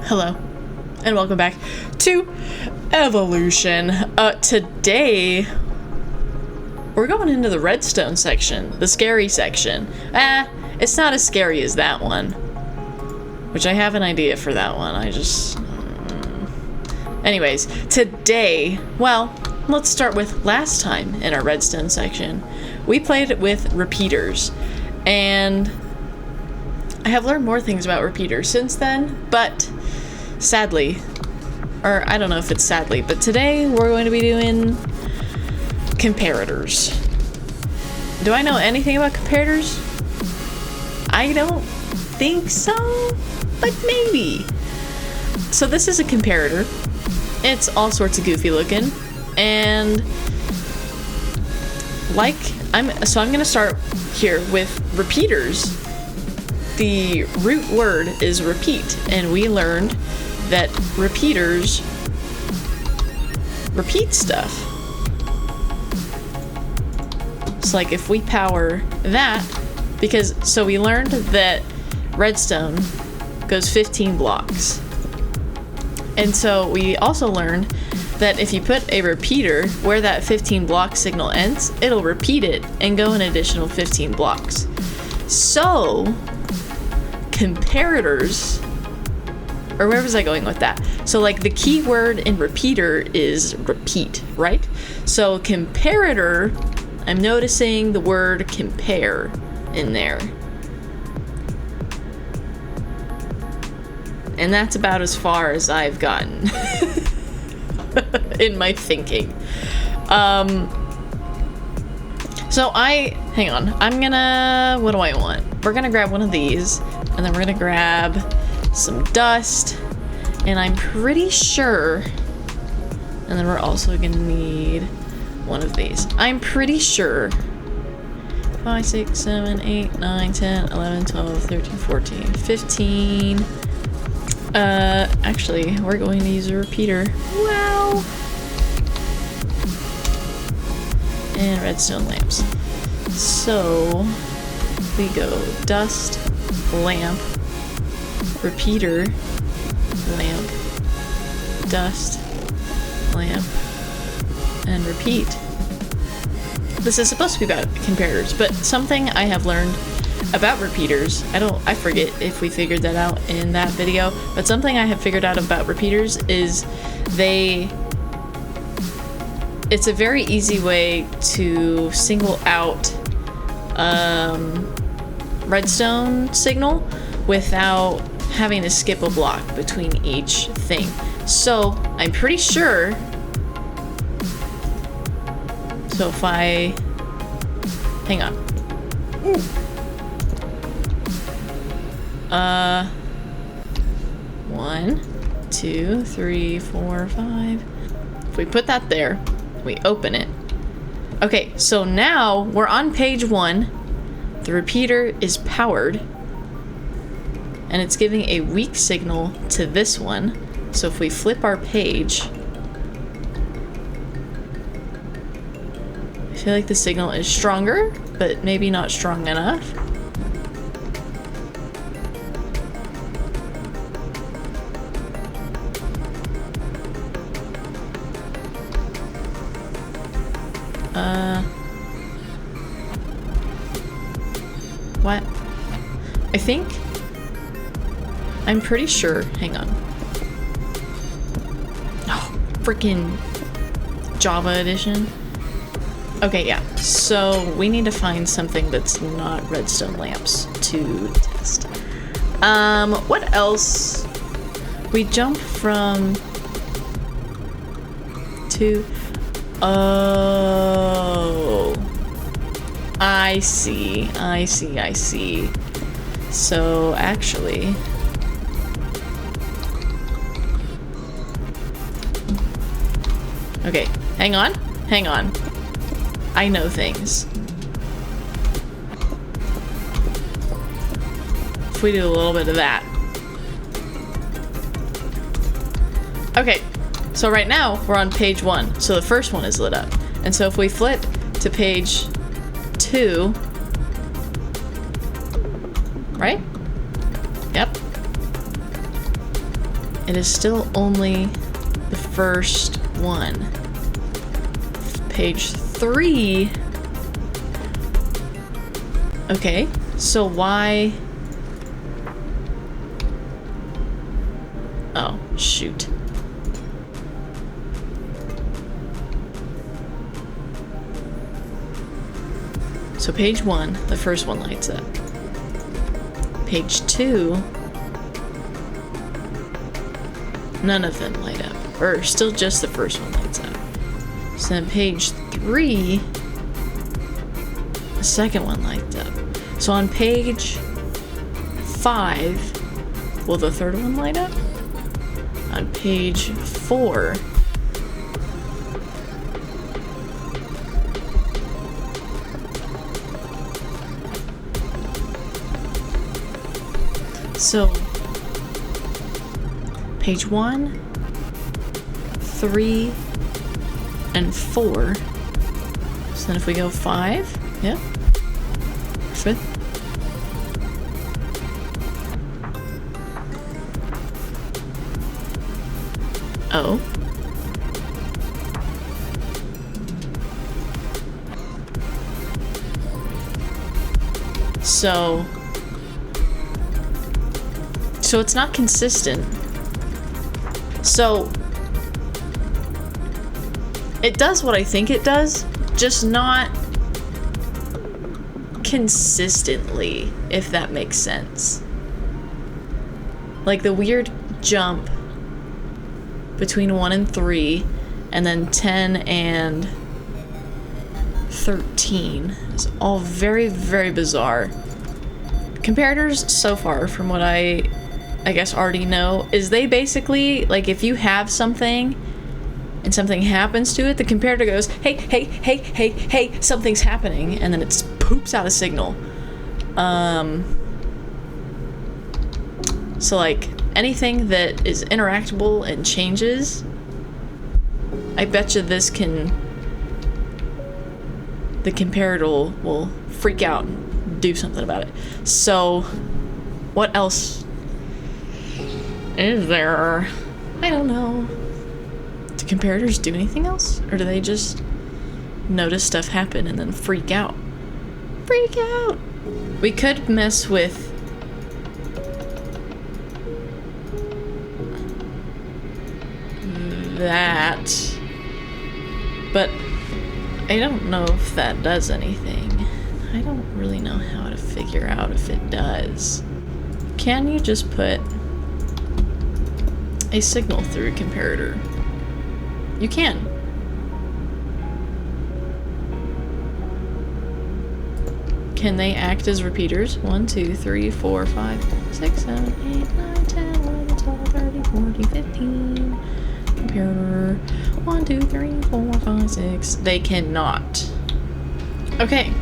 Hello, and welcome back to Evolution. Today, we're going into the Redstone section, the scary section. It's not as scary as that one, which I have an idea for that one. Anyways, today, well, let's start with last time in our Redstone section. We played with repeaters, and I have learned more things about repeaters since then, but sadly, or I don't know if it's sadly, but today we're going to be doing comparators. Do I know anything about comparators? I don't think so, but maybe. So this is a comparator. It's all sorts of goofy looking, and I'm gonna start here with repeaters. The root word is repeat, and we learned that repeaters repeat stuff. It's like if we power that, so we learned that redstone goes 15 blocks. And so we also learned that if you put a repeater where that 15 block signal ends, it'll repeat it and go an additional 15 blocks. So comparators, or where was I going with that? So like the key word in repeater is repeat, right? So comparator, I'm noticing the word compare in there. And that's about as far as I've gotten in my thinking. Hang on, what do I want? We're gonna grab one of these, and then we're gonna grab some dust, and I'm pretty sure, and then we're also gonna need one of these. I'm pretty sure 5, 6, 7, 8, 9, 10, 11, 12, 13, 14, 15. Actually, we're going to use a repeater. Wow! And redstone lamps. So, we go dust, lamp, repeater, lamp, dust, lamp, and repeat. This is supposed to be about comparators, but something I have learned about repeaters, I forget if we figured that out in that video, but something I have figured out about repeaters is it's a very easy way to single out redstone signal without having to skip a block between each thing. So I'm pretty sure, so if I, hang on. Ooh. 1, 2, 3, 4, 5. If we put that there, we open it. Okay, so now we're on page 1. The repeater is powered, and it's giving a weak signal to this one. So if we flip our page, I feel like the signal is stronger, but maybe not strong enough. What? I'm pretty sure, hang on. Oh, freaking Java edition. Okay, yeah, so we need to find something that's not redstone lamps to test. What else? We jump from to, oh, I see. So actually, okay, hang on. I know things. If we do a little bit of that. Okay, so right now we're on page 1, so the first one is lit up. And so if we flip to page 2, right? Yep. it is still only the first one. Page 3. Okay, so why? Oh, shoot. So page 1, the first one lights up. Page 2, none of them light up. Or still just the first one lights up. So then page 3, the second one lights up. So on page 5, will the third one light up? On page 4, so page 1, 3, and 4. So then if we go 5, yeah, 5th. Oh. So it's not consistent. So it does what I think it does, just not consistently, if that makes sense. Like the weird jump between 1 and 3, and then 10 and 13 is all very, very bizarre. Comparators so far, from what I guess already know, is they basically, like, if you have something and something happens to it, the comparator goes, hey, hey, hey, hey, hey, something's happening, and then it poops out a signal. So like anything that is interactable and changes, I bet you this can, the comparator will freak out and do something about it. So what else is there? I don't know. Do comparators do anything else? Or do they just notice stuff happen and then freak out? Freak out! We could mess with that, but I don't know if that does anything. I don't really know how to figure out if it does. Can you just put a signal through a comparator? You can. Can they act as repeaters? 1, 2, 3, 4, 5, 6, 7, 8, 9, 10, 11, 12, 13, 14, 15. Comparator. 1, 2, 3, 4, 5, 6. They cannot. Okay.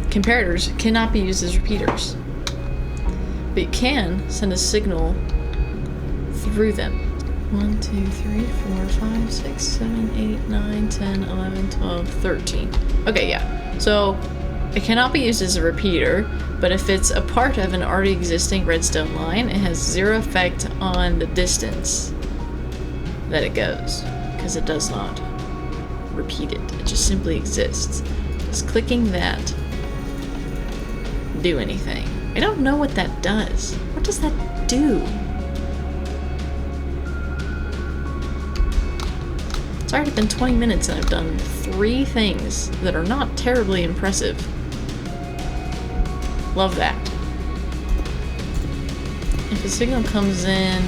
Comparators cannot be used as repeaters. But you can send a signal through them. 1, 2, 3, 4, 5, 6, 7, 8, 9, 10, 11, 12, 13. Okay, yeah. So it cannot be used as a repeater, but if it's a part of an already existing redstone line, it has zero effect on the distance that it goes, because it does not repeat it. It just simply exists. Does clicking that do anything? I don't know what that does. What does that do? It's already been 20 minutes and I've done 3 things that are not terribly impressive. Love that. If a signal comes in...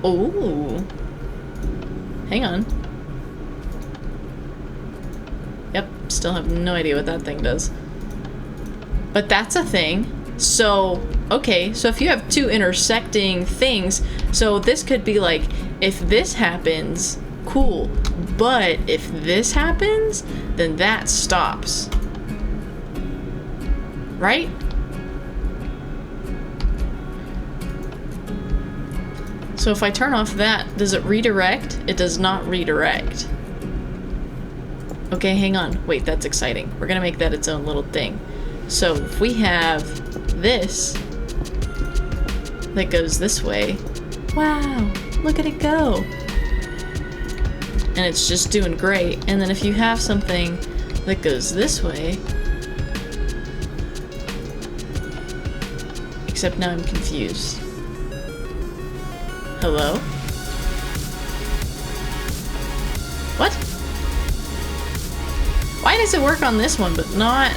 Oh! Hang on. Yep, still have no idea what that thing does. But that's a thing. So, okay, so if you have 2 intersecting things, so this could be like, if this happens, cool, but if this happens, then that stops. Right? So if I turn off that, does it redirect? It does not redirect. Okay, hang on. Wait, that's exciting. We're gonna make that its own little thing. So if we have this that goes this way, wow, look at it go. And it's just doing great. And then if you have something that goes this way, except now I'm confused. Hello? What? Why does it work on this one but not...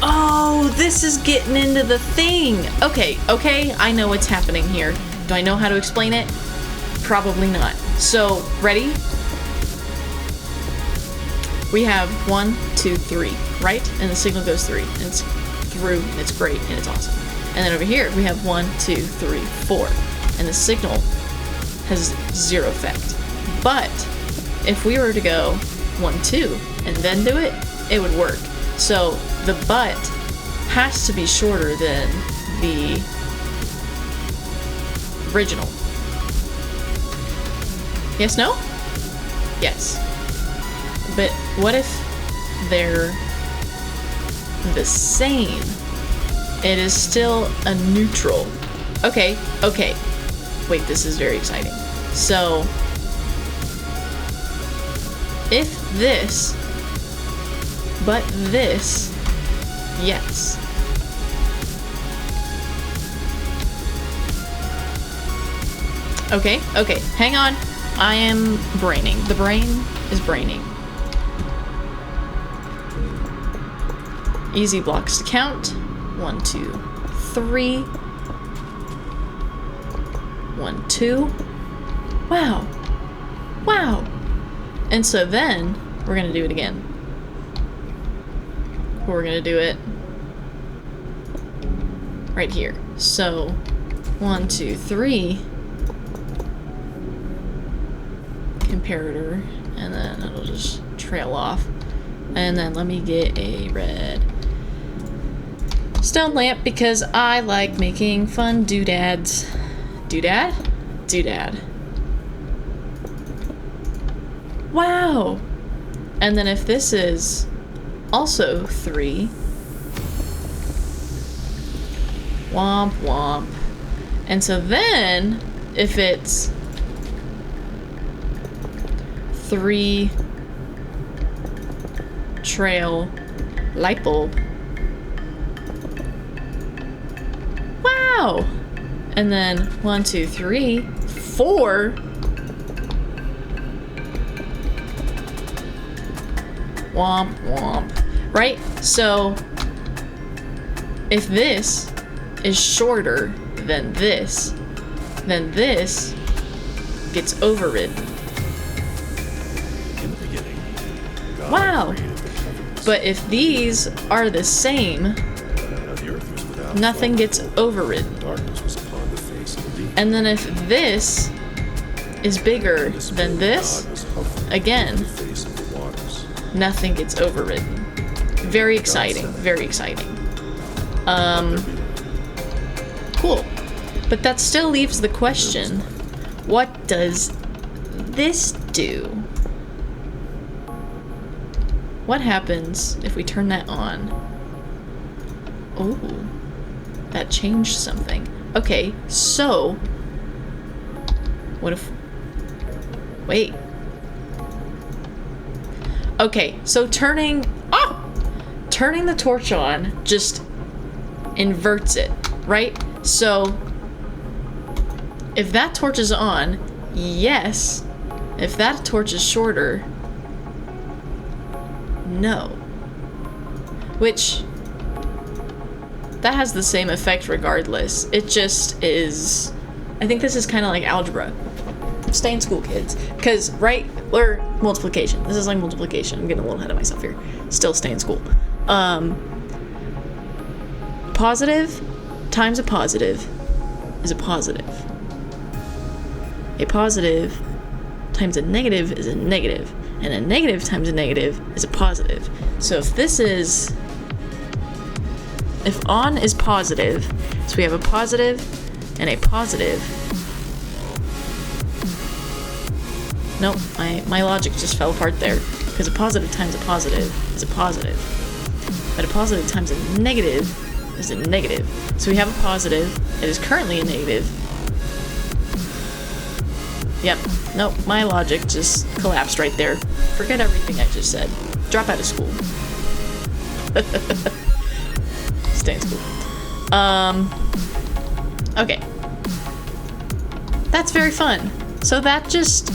Oh, this is getting into the thing. Okay, I know what's happening here. Do I know how to explain it? Probably not. So, ready? We have 1, 2, 3, right? And the signal goes 3, and it's through, and it's great, and it's awesome. And then over here, we have 1, 2, 3, 4, and the signal has 0 effect. But if we were to go 1, 2, and then do it, it would work. So the but has to be shorter than the original. Yes, no? Yes. But what if they're the same? It is still a neutral. Okay. Wait, this is very exciting. So, if this, but this, yes. Okay, hang on. I am braining. The brain is braining. Easy blocks to count. 1, 2, 3. 1, 2. Wow. And so then we're gonna do it again. We're gonna do it right here. So 1, 2, 3. Comparator, and then it'll just trail off. And then let me get a red stone lamp because I like making fun doodads. Doodad? Doodad. Wow! And then if this is also 3, womp womp. And so then if it's 3 trail light bulb. Wow! And then 1, 2, 3, 4. Womp womp. Right? So if this is shorter than this, then this gets overridden. Wow! But if these are the same, nothing gets overridden. And then if this is bigger than this, again, nothing gets overridden. Very exciting, very exciting. Cool. But that still leaves the question, what does this do? What happens if we turn that on? Oh, that changed something. Okay, so what if... Wait. Okay, so turning the torch on just inverts it, right? So if that torch is on, yes. If that torch is shorter, no. Which, that has the same effect regardless. It just is... I think this is kind of like algebra. Stay in school, kids. Because, right, or multiplication. This is like multiplication. I'm getting a little ahead of myself here. Still stay in school. Positive times a positive is a positive. A positive times a negative is a negative. And a negative times a negative is a positive. So if this is... If on is positive, so we have a positive and a positive. Nope, my logic just fell apart there. Because a positive times a positive is a positive. But a positive times a negative is a negative. So we have a positive that is currently a negative. Yep, nope, my logic just collapsed right there. Forget everything I just said. Drop out of school. Stay in school. Okay. That's very fun. So that just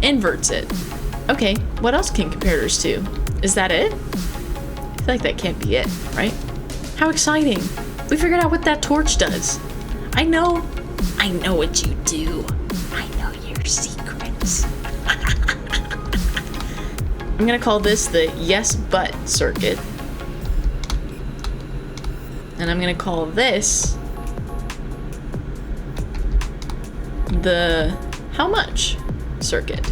inverts it. Okay, what else can comparators do? Is that it? I feel like that can't be it, right? How exciting. We figured out what that torch does. I know what you do. I know your secrets. I'm gonna call this the yes but circuit. And I'm gonna call this the how much circuit.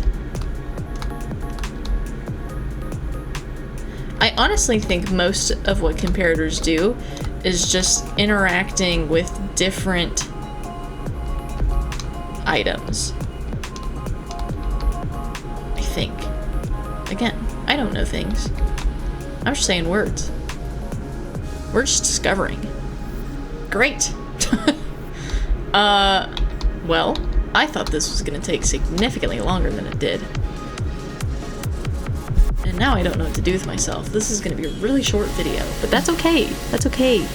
I honestly think most of what comparators do is just interacting with different items. I think. Again, I don't know things. I'm just saying words. We're just discovering. Great. Well, I thought this was gonna take significantly longer than it did. And now I don't know what to do with myself. This is gonna be a really short video, but that's okay. That's okay.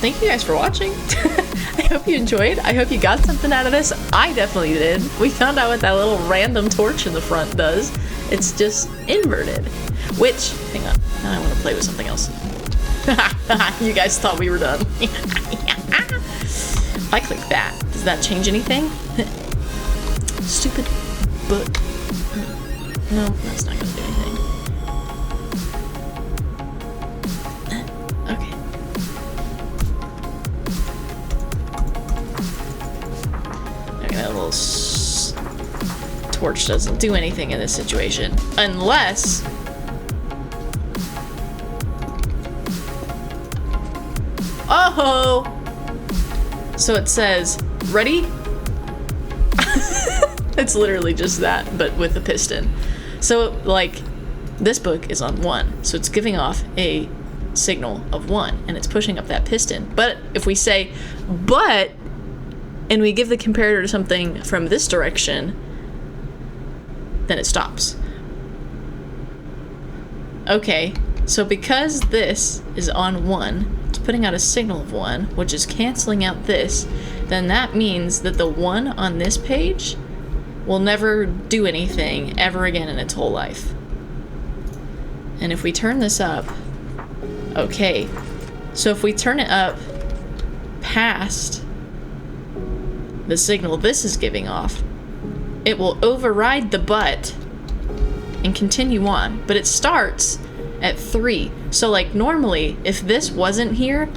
Thank you guys for watching. I hope you enjoyed. I hope you got something out of this. I definitely did. We found out what that little random torch in the front does. It's just inverted. Which, hang on, now I want to play with something else. You guys thought we were done. If I click that, does that change anything? Stupid book. No, that's not gonna do anything. Okay. Okay, that little torch doesn't do anything in this situation. Unless... Oh! So it says, ready? It's literally just that, but with a piston. So, like, this book is on 1, so it's giving off a signal of 1, and it's pushing up that piston. But if we say, but, and we give the comparator to something from this direction, then it stops. Okay, so because this is on 1, it's putting out a signal of 1, which is canceling out this, then that means that the 1 on this page will never do anything ever again in its whole life. And if we turn this up, okay, so if we turn it up past the signal this is giving off, it will override the but and continue on, but it starts at 3. So like normally, if this wasn't here,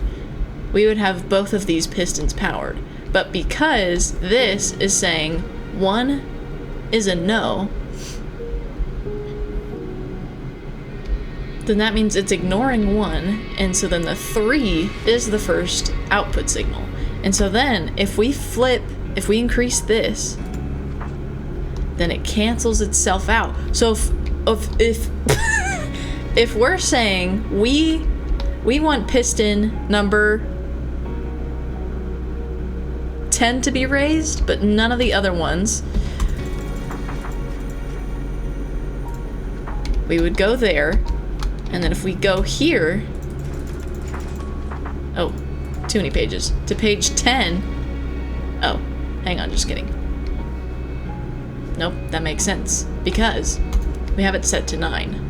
we would have both of these pistons powered. But because this is saying 1 is a no, then that means it's ignoring 1, and so then the 3 is the first output signal. And so then if we increase this, then it cancels itself out. So if if we're saying we want piston number 10 to be raised, but none of the other ones, we would go there, and then if we go here, oh, too many pages, to page 10, oh, hang on, just kidding. Nope, that makes sense, because we have it set to 9.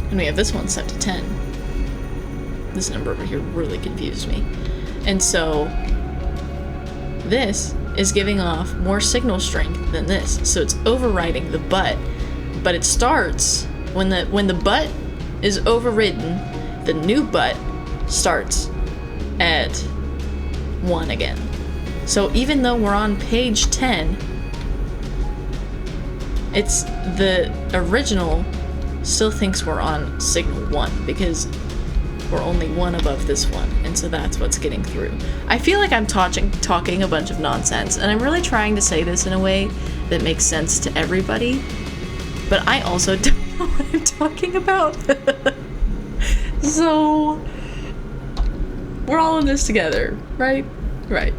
And we have this one set to 10. This number over here really confused me. And so, this is giving off more signal strength than this, so it's overriding the but it starts when the but is overridden, the new but starts at 1 again. So even though we're on page 10, it's the original still thinks we're on signal 1 because we're only one above this one, and so that's what's getting through. I feel like I'm talking a bunch of nonsense, and I'm really trying to say this in a way that makes sense to everybody, but I also don't know what I'm talking about. So, we're all in this together, right? Right.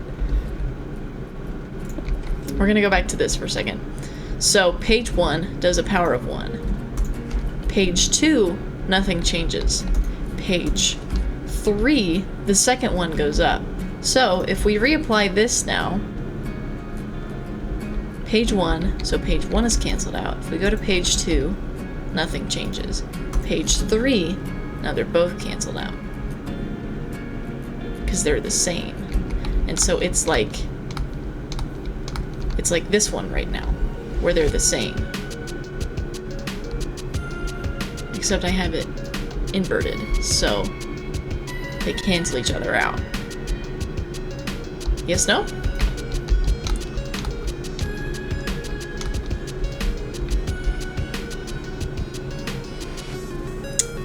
We're gonna go back to this for a second. So, page 1 does a power of 1. Page 2, nothing changes. Page 3, the second one goes up. So, if we reapply this now, page 1, so page 1 is canceled out. If we go to page 2, nothing changes. Page 3, now they're both canceled out. Because they're the same. And so it's like this one right now, where they're the same. Except I have it inverted, so they cancel each other out. Yes, no?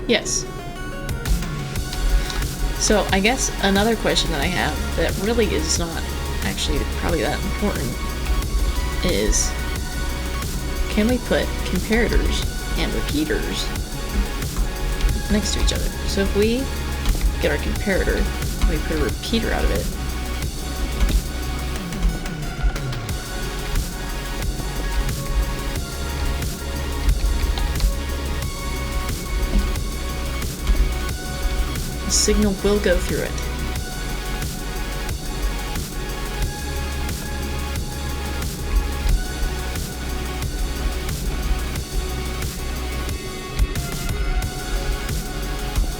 Yes. So I guess another question that I have that really is not actually probably that important is, can we put comparators and repeaters next to each other? So if we get our comparator, we put a repeater out of it, the signal will go through it.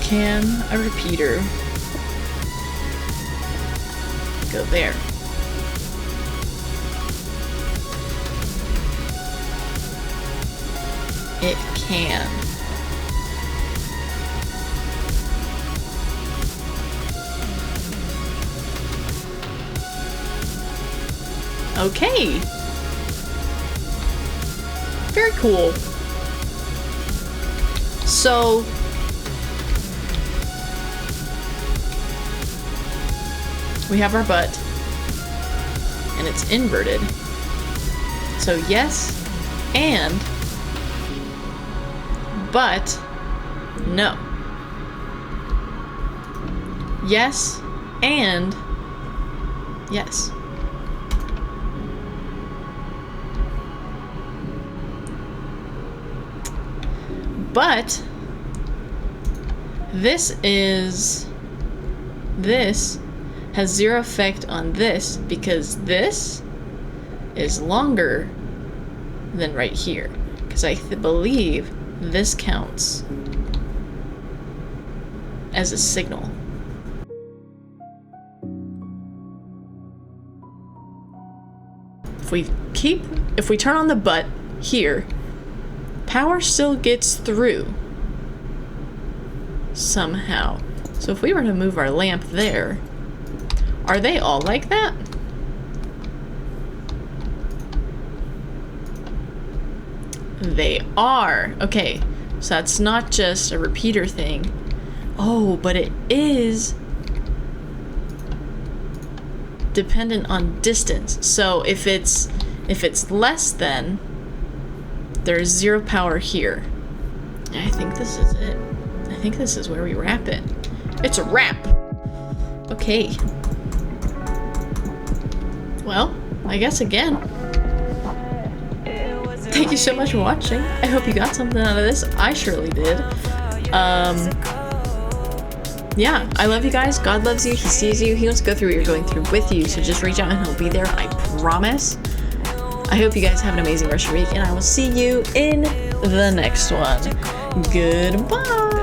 Can a repeater go there? It can. Okay. Very cool. So we have our butt, and it's inverted. So yes, and, but, no. Yes, and, yes. But, this has zero effect on this because this is longer than right here. Because I believe this counts as a signal. If we turn on the butt here, power still gets through somehow. So if we were to move our lamp there, are they all like that? They are. Okay, so that's not just a repeater thing. Oh, but it is dependent on distance. So if it's less than, there's zero power here. I think this is it. I think this is where we wrap it. It's a wrap. Okay. Well, I guess again, thank you so much for watching. I hope you got something out of this. I surely did. Yeah, I love you guys. God loves you. He sees you. He wants to go through what you're going through with you. So just reach out and he'll be there. I promise. I hope you guys have an amazing rest of your week, and I will see you in the next one. Goodbye.